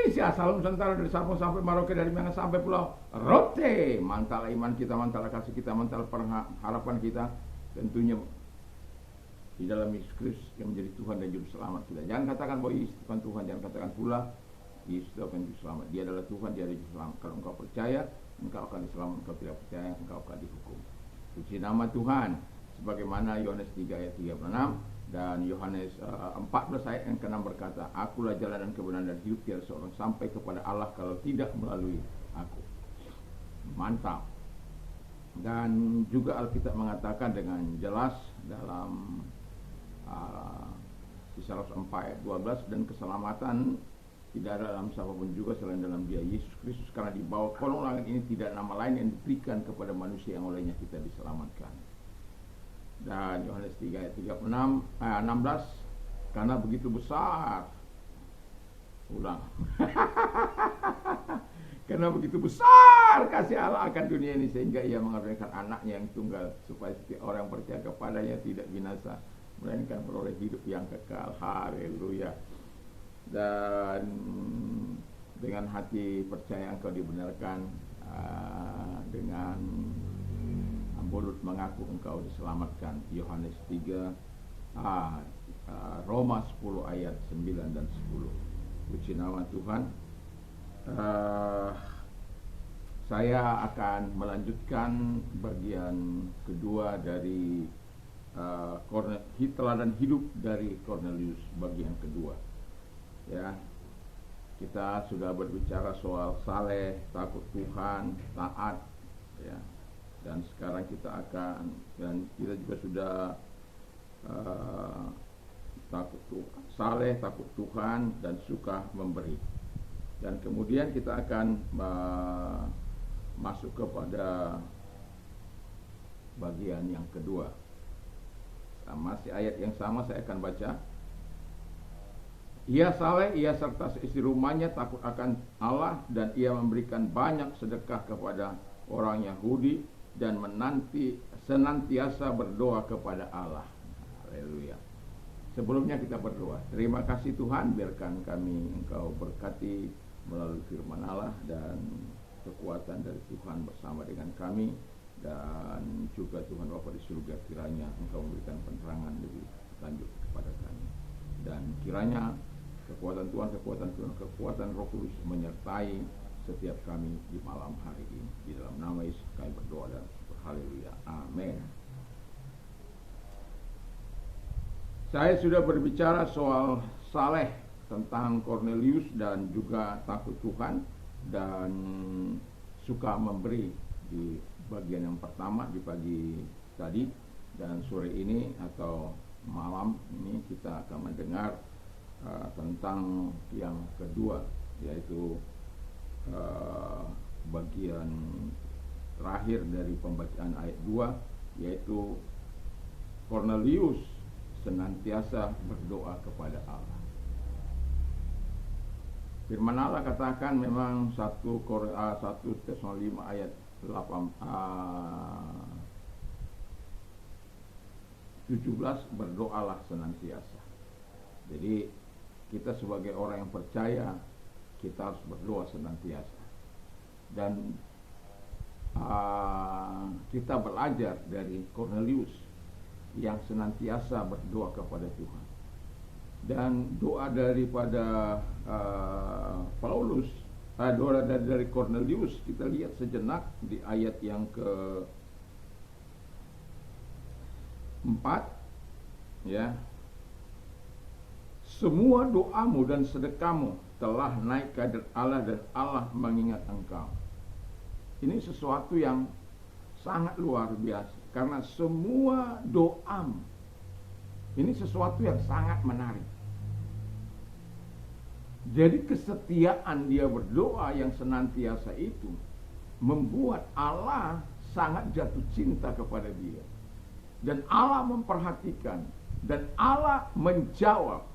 Indonesia, salam Nusantara dari Sabang sampai Merauke, dari Minang sampai Pulau Rote. Mantal iman kita, mantal kasih kita, mantal harapan kita tentunya di dalam Yesus Kristus yang menjadi Tuhan dan Juru Selamat kita. Jangan katakan bahwa Yesus bukan Tuhan, jangan katakan pula Yesus bukan Juru Selamat. Dia adalah Tuhan, dia adalah Juru Selamat. Kalau engkau percaya, engkau akan diselamatkan. Engkau tidak percaya, engkau akan dihukum. Puji nama Tuhan. Sebagaimana Yohanes 3 ayat 36 dan Yohanes 14 ayat yang ke-6 berkata, Akulah jalan dan kebenaran dan hidup, tiada seorang sampai kepada Allah kalau tidak melalui aku. Mantap. Dan juga Alkitab mengatakan dengan jelas dalam Kisah 4 ayat 12, dan keselamatan tidak ada dalam siapapun juga selain dalam Dia Yesus Kristus, karena di bawah kolong langit ini tidak nama lain yang diberikan kepada manusia yang olehnya kita diselamatkan. Dan Yohanes 3 ayat 16, karena begitu besar, ulang, karena begitu besar kasih Allah akan dunia ini sehingga Ia mengaruniakan anaknya yang tunggal, supaya setiap orang percaya kepadanya tidak binasa melainkan beroleh hidup yang kekal. Haleluya. Dan dengan hati percaya engkau dibenarkan, dengan mulut mengaku engkau diselamatkan. Yohanes 3, Roma 10 ayat 9 dan 10. Puji nama Tuhan. Saya akan melanjutkan bagian kedua dari teladan hidup dari Cornelius, bagian kedua. Ya, kita sudah berbicara soal saleh, takut Tuhan, taat, ya. Dan sekarang kita akan, dan kita juga sudah takut Tuhan, saleh, takut Tuhan, dan suka memberi. Dan kemudian kita akan masuk kepada bagian yang kedua. Masih ayat yang sama saya akan baca. Ia saleh, ia serta seisi rumahnya takut akan Allah, dan ia memberikan banyak sedekah kepada orang Yahudi dan senantiasa berdoa kepada Allah. Haleluya. Sebelumnya kita berdoa. Terima kasih Tuhan, biarkan kami Engkau berkati melalui firman Allah, dan kekuatan dari Tuhan bersama dengan kami, dan juga Tuhan Bapa di surga, kiranya Engkau memberikan penerangan lebih lanjut kepada kami, dan kiranya kekuatan Tuhan, kekuatan Roh Kudus menyertai setiap kami di malam hari ini. Di dalam nama Yesus kami berdoa dan haleluya, amin. Saya sudah berbicara soal saleh, tentang Cornelius, dan juga takut Tuhan dan suka memberi di bagian yang pertama di pagi tadi. Dan sore ini atau malam ini kita akan mendengar tentang yang kedua, yaitu bagian terakhir dari pembacaan ayat 2, yaitu Cornelius senantiasa berdoa kepada Allah. Firman Allah katakan memang 1 Tesalonika 5 ayat 17, berdoalah senantiasa. Jadi kita sebagai orang yang percaya, kita harus berdoa senantiasa. Dan kita belajar dari Cornelius yang senantiasa berdoa kepada Tuhan. Dan doa daripada Paulus, doa dari Cornelius, kita lihat sejenak di ayat yang ke-4, ya. Semua doamu dan sedekahmu telah naik ke hadirat Allah, dan Allah mengingat engkau. Ini sesuatu yang sangat luar biasa, karena semua doamu, ini sesuatu yang sangat menarik. Jadi kesetiaan dia berdoa yang senantiasa itu membuat Allah sangat jatuh cinta kepada dia. Dan Allah memperhatikan, dan Allah menjawab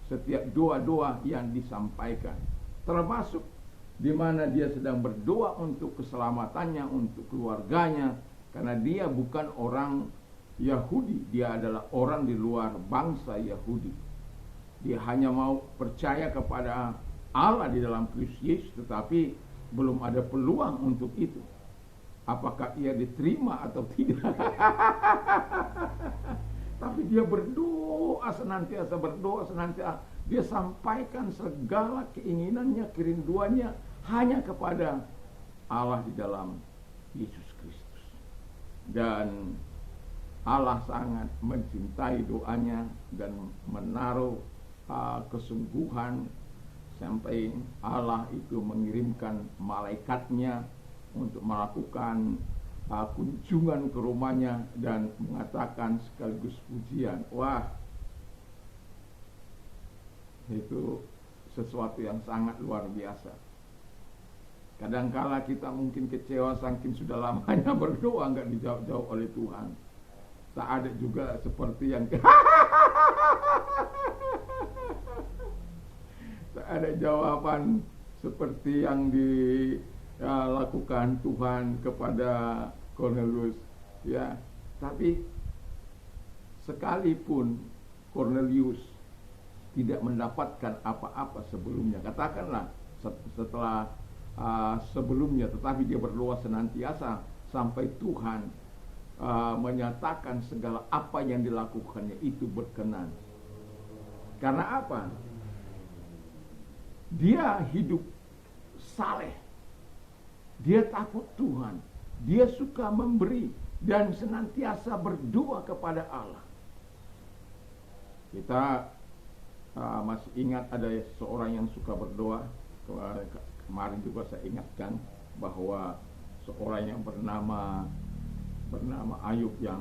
setiap doa-doa yang disampaikan, termasuk di mana dia sedang berdoa untuk keselamatannya, untuk keluarganya, karena dia bukan orang Yahudi, dia adalah orang di luar bangsa Yahudi. Dia hanya mau percaya kepada Allah di dalam Kristus Yesus, tetapi belum ada peluang untuk itu. Apakah ia diterima atau tidak? Tapi dia berdoa senantiasa, dia sampaikan segala keinginannya, kerinduannya hanya kepada Allah di dalam Yesus Kristus. Dan Allah sangat mencintai doanya dan menaruh kesungguhan sampai Allah itu mengirimkan malaikatnya untuk melakukan kunjungan ke rumahnya dan mengatakan sekaligus pujian. Wah, itu sesuatu yang sangat luar biasa. Kadangkala kita mungkin kecewa saking sudah lamanya berdoa nggak dijawab-jawab oleh Tuhan. Tak ada juga seperti yang tak ada jawaban seperti yang dilakukan Tuhan kepada Cornelius, ya. Tapi sekalipun Cornelius tidak mendapatkan apa-apa sebelumnya, katakanlah setelah sebelumnya, tetapi dia berdoa senantiasa sampai Tuhan menyatakan segala apa yang dilakukannya itu berkenan. Karena apa? Dia hidup saleh, dia takut Tuhan, dia suka memberi dan senantiasa berdoa kepada Allah. Kita masih ingat ada seorang yang suka berdoa. Kemarin juga saya ingatkan bahwa seorang yang bernama Ayub yang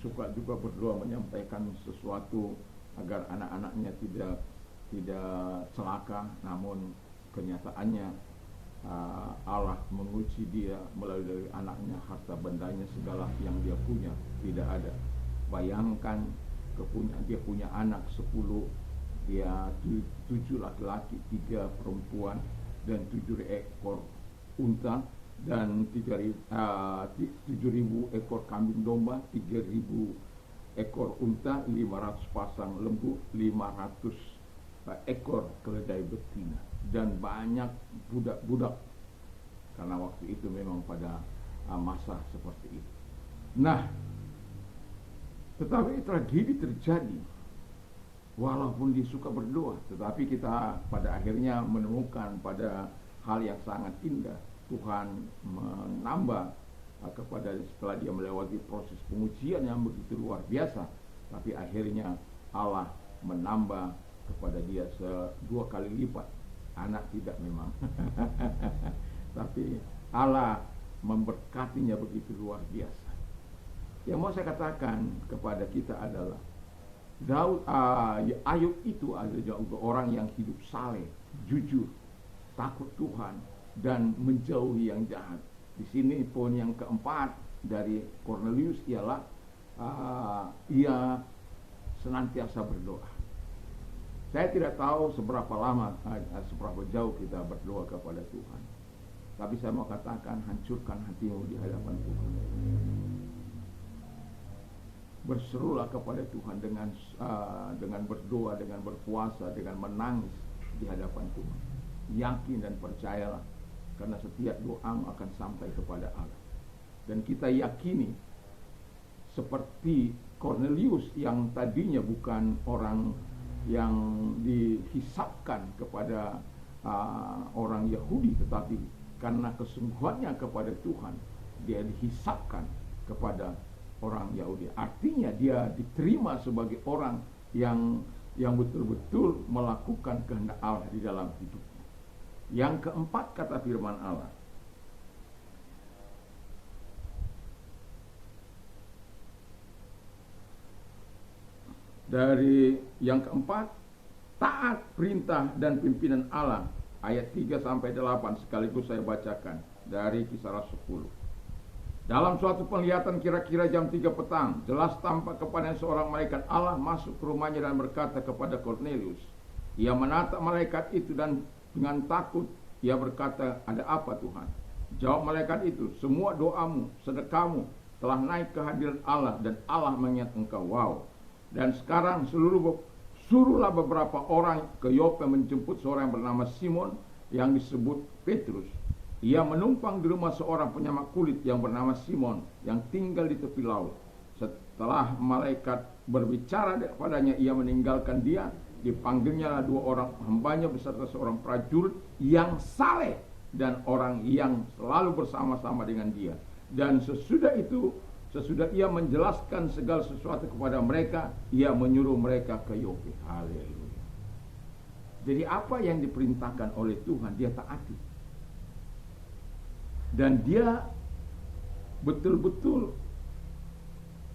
suka juga berdoa menyampaikan sesuatu agar anak-anaknya tidak celaka, namun kenyataannya Allah menguji dia melalui dari anaknya, harta bendanya, segala yang dia punya tidak ada. Bayangkan dia punya anak 10, dia 7 laki-laki, 3 perempuan, dan 7 ekor unta, dan 7.000 ekor kambing domba, 3.000 ekor unta, 500 pasang lembu, 500 ekor keledai betina, dan banyak budak-budak, karena waktu itu memang pada masa seperti itu. Nah, tetapi tragedi terjadi. Walaupun dia suka berdoa, tetapi kita pada akhirnya menemukan pada hal yang sangat indah. Tuhan menambah kepada setelah dia melewati proses pengujian yang begitu luar biasa, tapi akhirnya Allah menambah kepada dia 2 kali lipat. Anak tidak memang tapi Allah memberkatinya begitu luar biasa. Yang mau saya katakan kepada kita adalah Ayub itu adalah orang yang hidup saleh, jujur, takut Tuhan, dan menjauhi yang jahat. Di sini poin yang keempat dari Cornelius ialah ia senantiasa berdoa. Saya tidak tahu seberapa lama, seberapa jauh kita berdoa kepada Tuhan, tapi saya mau katakan, hancurkan hatimu di hadapan Tuhan. Berserulah kepada Tuhan dengan berdoa, dengan berpuasa, dengan menangis di hadapan Tuhan. Yakin dan percayalah, karena setiap doamu akan sampai kepada Allah. Dan kita yakini seperti Cornelius yang tadinya bukan orang yang dihisapkan kepada orang Yahudi, tetapi karena kesungguhannya kepada Tuhan, dia dihisapkan kepada orang Yahudi. Artinya dia diterima sebagai orang yang betul-betul melakukan kehendak Allah di dalam hidupnya. Yang keempat, kata firman Allah, dari yang keempat, taat perintah dan pimpinan Allah. Ayat 3-8 sekaligus saya bacakan dari Kisah 10. Dalam suatu penglihatan kira-kira jam 3 petang, jelas tampak kepada seorang malaikat Allah masuk ke rumahnya dan berkata kepada Cornelius. Ia menatap malaikat itu dan dengan takut ia berkata, "Ada apa Tuhan?" Jawab malaikat itu, "Semua doamu, sedekahmu telah naik ke hadirat Allah dan Allah mengingat engkau." Wow. Dan sekarang suruhlah beberapa orang ke Yope menjemput seorang yang bernama Simon yang disebut Petrus. Ia menumpang di rumah seorang penyamak kulit yang bernama Simon yang tinggal di tepi laut. Setelah malaikat berbicara kepadanya, ia meninggalkan dia. Dipanggilnya dua orang hambanya beserta seorang prajurit yang saleh dan orang yang selalu bersama-sama dengan dia. Dan sesudah ia menjelaskan segala sesuatu kepada mereka, ia menyuruh mereka ke Yope. Haleluya. Jadi apa yang diperintahkan oleh Tuhan dia taati. Dan dia betul-betul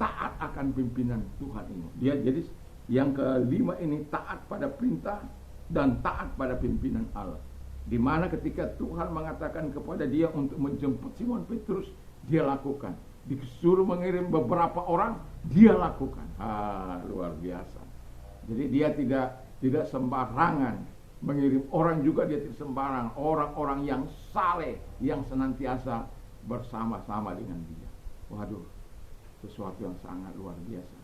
taat akan pimpinan Tuhan ini. Dia jadi yang kelima ini taat pada perintah dan taat pada pimpinan Allah. Di mana ketika Tuhan mengatakan kepada dia untuk menjemput Simon Petrus, dia lakukan. Disuruh mengirim beberapa orang, dia lakukan. Luar biasa. Jadi dia tidak sembarangan mengirim orang, juga dia tidak sembarang. Orang-orang yang saleh, yang senantiasa bersama-sama dengan dia. Waduh, sesuatu yang sangat luar biasa.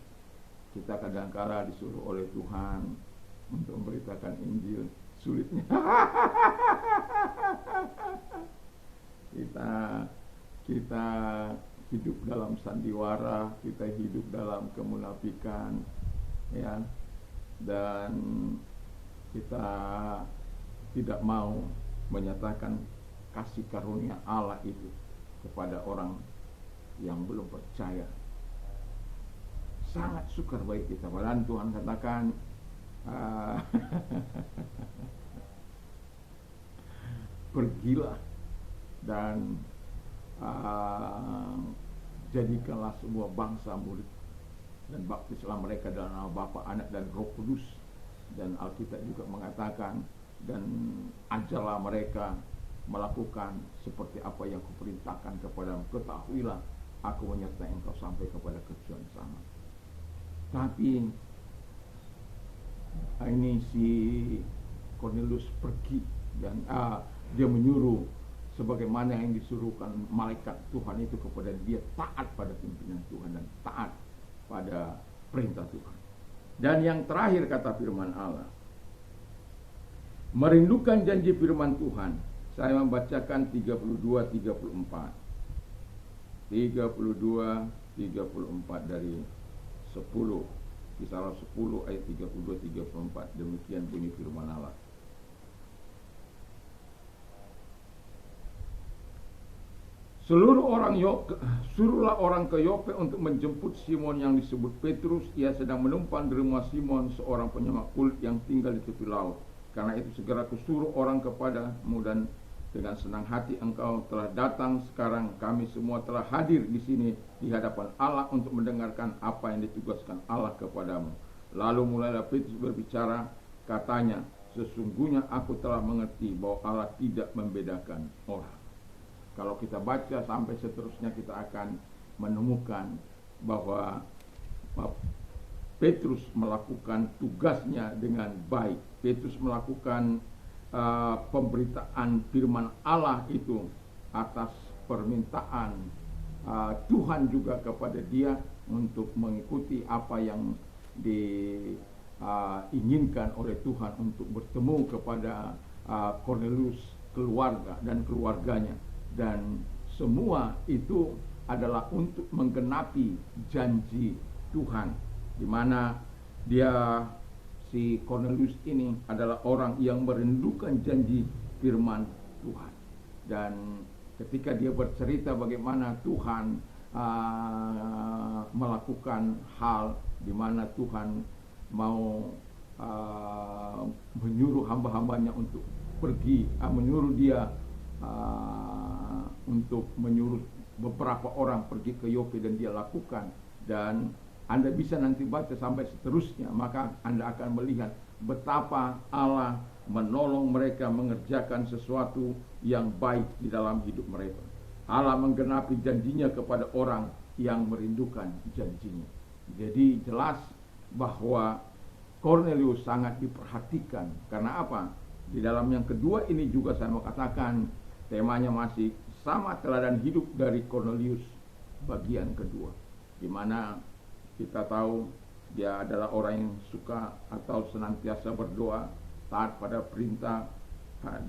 Kita kadang-kala disuruh oleh Tuhan untuk memberitakan Injil, sulitnya. Kita hidup dalam sandiwara, kita hidup dalam kemunafikan, ya, dan kita tidak mau menyatakan kasih karunia Allah itu kepada orang yang belum percaya. Sangat sukar baik kita. Padahal Tuhan katakan pergilah dan jadikanlah semua bangsa murid dan baptislah mereka dalam nama Bapa, Anak dan Roh Kudus. Dan Alkitab juga mengatakan, dan ajarlah mereka melakukan seperti apa yang kuperintahkan kepadamu. Ketahuilah aku menyertai engkau sampai kepada kesudahan zaman. Tapi ini si Cornelius pergi dan dia menyuruh sebagaimana yang disuruhkan malaikat Tuhan itu kepada dia, taat pada pimpinan Tuhan dan taat pada perintah Tuhan. Dan yang terakhir kata firman Allah, merindukan janji firman Tuhan. Saya membacakan 32-34 dari 10, Kisah 10 ayat 32-34. Demikian bunyi firman Allah. Suruhlah orang ke Yope untuk menjemput Simon yang disebut Petrus. Ia sedang menumpang di rumah Simon, seorang penyamak kulit yang tinggal di tepi laut. Karena itu segera kusuruh orang kepadamu, dan dengan senang hati engkau telah datang. Sekarang kami semua telah hadir di sini di hadapan Allah untuk mendengarkan apa yang ditugaskan Allah kepadamu. Lalu mulailah Petrus berbicara, katanya, sesungguhnya aku telah mengerti bahwa Allah tidak membedakan orang. Kalau kita baca sampai seterusnya, kita akan menemukan bahwa Petrus melakukan tugasnya dengan baik. Petrus melakukan pemberitaan firman Allah itu atas permintaan Tuhan juga kepada dia untuk mengikuti apa yang diinginkan oleh Tuhan untuk bertemu kepada Cornelius, keluarga dan keluarganya. Dan semua itu adalah untuk menggenapi janji Tuhan, di mana si Cornelius ini adalah orang yang merindukan janji firman Tuhan. Dan ketika dia bercerita bagaimana Tuhan melakukan hal di mana Tuhan mau menyuruh hamba-hambanya untuk pergi, menyuruh dia untuk menyuruh beberapa orang pergi ke Yope, dan dia lakukan. Dan Anda bisa nanti baca sampai seterusnya, maka Anda akan melihat betapa Allah menolong mereka mengerjakan sesuatu yang baik di dalam hidup mereka. Allah menggenapi janjinya kepada orang yang merindukan janjinya. Jadi jelas bahwa Cornelius sangat diperhatikan. Karena apa? Di dalam yang kedua ini juga saya mau katakan, temanya masih sama, teladan hidup dari Cornelius bagian kedua, di mana kita tahu Dia adalah orang yang suka atau senantiasa berdoa, taat pada perintah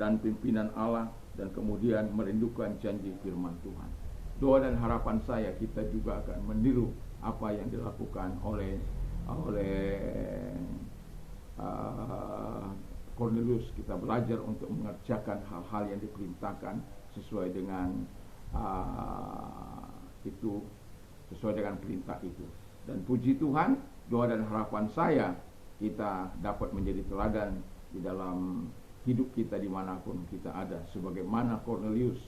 dan pimpinan Allah, dan kemudian merindukan janji firman Tuhan. Doa dan harapan saya kita juga akan meniru apa yang dilakukan oleh Cornelius. Kita belajar untuk mengerjakan hal-hal yang diperintahkan sesuai dengan sesuai dengan perintah itu. Dan puji Tuhan, doa dan harapan saya kita dapat menjadi teladan di dalam hidup kita dimanapun kita ada, sebagaimana Cornelius.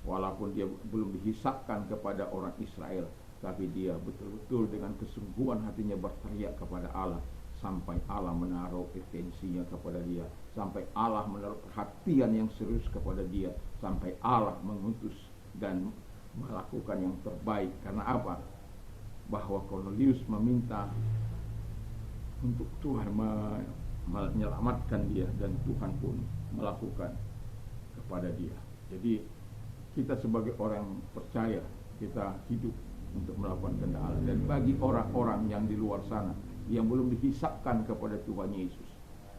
Walaupun dia belum dihisapkan kepada orang Israel, tapi dia betul-betul dengan kesungguhan hatinya berteriak kepada Allah, sampai Allah menaruh atensinya kepada dia, sampai Allah menaruh perhatian yang serius kepada dia, sampai Allah mengutus dan melakukan yang terbaik. Karena apa? Bahwa Cornelius meminta untuk Tuhan menyelamatkan dia, dan Tuhan pun melakukan kepada dia. Jadi kita sebagai orang percaya, kita hidup untuk melakukan kehendak Allah. Dan bagi orang-orang yang di luar sana yang belum dihisapkan kepada Tuhan Yesus,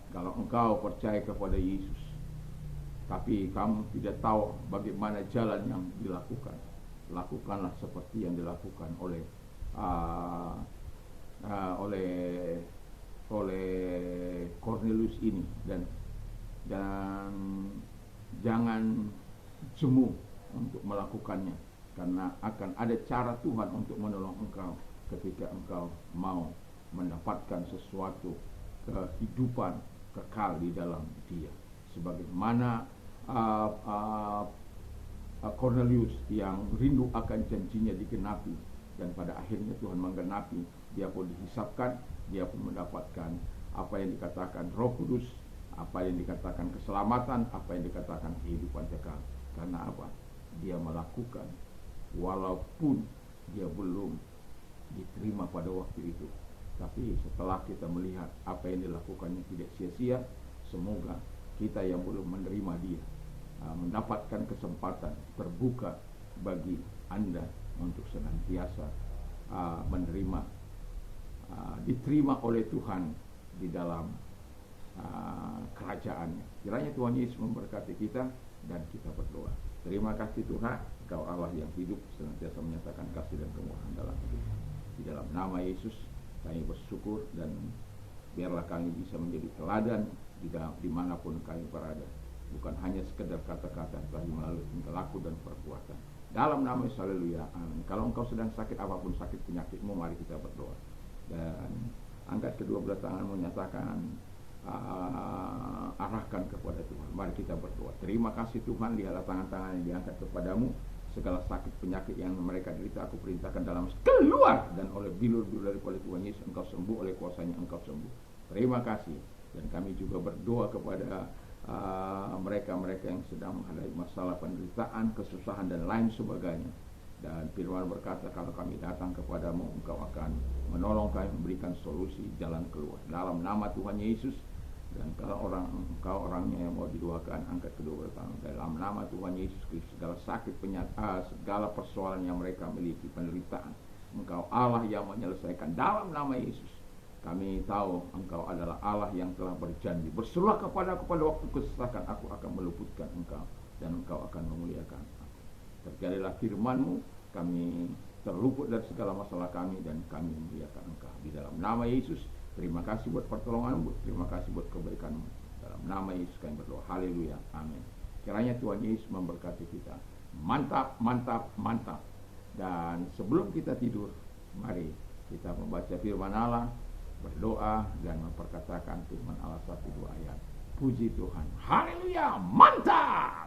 kalau engkau percaya kepada Yesus tapi kamu tidak tahu bagaimana jalan yang dilakukan, lakukanlah seperti yang dilakukan oleh Cornelius ini, dan jangan jemu untuk melakukannya, karena akan ada cara Tuhan untuk menolong engkau ketika engkau mau mendapatkan sesuatu kehidupan kekal di dalam Dia, sebagaimana Cornelius yang rindu akan janjinya digenapi, dan pada akhirnya Tuhan menggenapi. Dia pun dihisapkan, dia pun mendapatkan apa yang dikatakan Roh Kudus, apa yang dikatakan keselamatan, apa yang dikatakan kehidupan kekal. Karena apa? Dia melakukan walaupun dia belum diterima pada waktu itu, tapi setelah kita melihat apa yang dilakukannya tidak sia-sia. Semoga kita yang belum menerima dia mendapatkan kesempatan terbuka bagi Anda untuk senantiasa menerima, diterima oleh Tuhan di dalam kerajaannya. Kiranya Tuhan Yesus memberkati kita, dan kita berdoa. Terima kasih Tuhan, Engkau Allah yang hidup, senantiasa menyatakan kasih dan kemurahan dalam hidup. Di dalam nama Yesus kami bersyukur, dan biarlah kami bisa menjadi teladan dimanapun kami berada, bukan hanya sekedar kata-kata, tapi melalui tingkah laku dan perbuatan. Dalam nama Yesus, haleluya, amin. Kalau engkau sedang sakit apapun sakit penyakitmu, mari kita berdoa. Dan angkat kedua belah tanganmu, nyatakan, arahkan kepada Tuhan. Mari kita berdoa. Terima kasih Tuhan, lihatlah tangan-tangan yang diangkat kepadamu. Segala sakit penyakit yang mereka derita, aku perintahkan dalam keluar, dan oleh bilur-bilur daripada Tuhan Yesus engkau sembuh, oleh kuasanya engkau sembuh. Terima kasih. Dan kami juga berdoa kepada mereka-mereka yang sedang menghadapi masalah penderitaan, kesusahan dan lain sebagainya. Dan firman berkata, kalau kami datang kepadamu, engkau akan menolong kami, memberikan solusi jalan keluar. Dalam nama Tuhan Yesus. Dan kalau engkau orangnya yang mau didoakan, angkat kedua belah tangan. Dalam nama Tuhan Yesus Kristus, segala sakit penyakit, segala persoalan yang mereka miliki, penderitaan, engkau Allah yang menyelesaikan. Dalam nama Yesus, kami tahu engkau adalah Allah yang telah berjanji, berserulah kepadaku pada waktu kesesakan, aku akan meluputkan engkau, dan engkau akan memuliakan aku. Terjadilah firman-Mu, kami terluput dari segala masalah kami, dan kami memuliakan engkau. Di dalam nama Yesus, terima kasih buat pertolongan-Mu, terima kasih buat kebaikan-Mu. Dalam nama Yesus kami berdoa, haleluya, amin. Kiranya Tuhan Yesus memberkati kita. Mantap, mantap, mantap. Dan sebelum kita tidur, mari kita membaca firman Allah, berdoa, dan memperkatakan firman Allah 1-2 ayat. Puji Tuhan, haleluya, mantap.